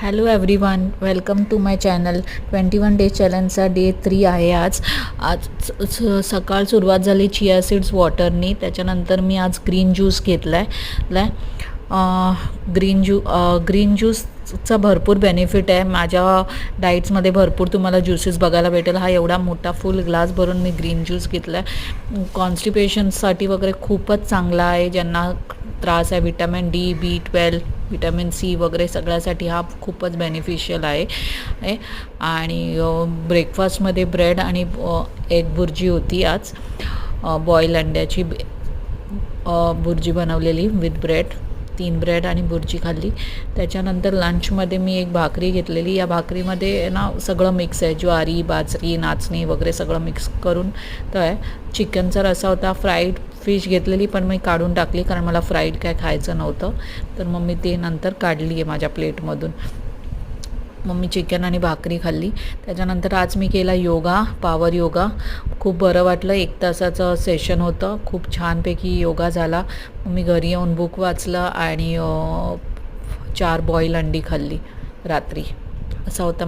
Hello everyone, welcome to my channel. 21 days चॅलेंजचा day 3 आहे. आज सकाळ सुरुवात झाली चिया सीड्स वॉटरनी. त्याच्यानंतर मी आज ग्रीन ज्यूस घेतला आहे. ग्रीन ज्यूसचा भरपूर बेनिफिट आहे. माझ्या डाईट्समध्ये भरपूर तुम्हाला ज्युसेस बघायला भेटेल. हा एवढा मोठा फुल ग्लास भरून मी ग्रीन ज्यूस घेतला आहे. कॉन्स्टिपेशनसाठी वगैरे खूपच चांगला आहे. ज्यांना त्रास आहे vitamin D, B12, vitamin C वगैरे सगळ्यासाठी हा खूपच बेनिफिशियल आहे. आणि ब्रेकफास्टमध्ये ब्रेड आणि एग बुर्जी होती. आज बॉईल अंड्याची बुर्जी बनवलेली विथ ब्रेड. 3 ब्रेड आणि बुर्जी खाल्ली. त्याच्यानंतर लंचमध्ये मी एक भाकरी घेतलेली. या भाकरीमध्ये ना सगळं मिक्स आहे, ज्वारी, बाजरी, नाचणी वगैरे सगळं मिक्स करून तर आहे. चिकनचा रस्सा होता. फ्राईड फिश घेतलेली पण मी काढून टाकली कारण मला फ्राईड काय खायचं नव्हतं. तर मग मी ते नंतर काढली आहे माझ्या प्लेटमधून. मग मी चिकन आणि भाकरी खाल्ली. त्याच्यानंतर आज मी केला योगा, पॉवर योगा. खूप बरं वाटलं. 1 तासाचं सेशन होतं. खूप छानपैकी योगा झाला. मग मी घरी येऊन बुक वाचलं आणि 4 बॉईल अंडी खाल्ली रात्री. असा होता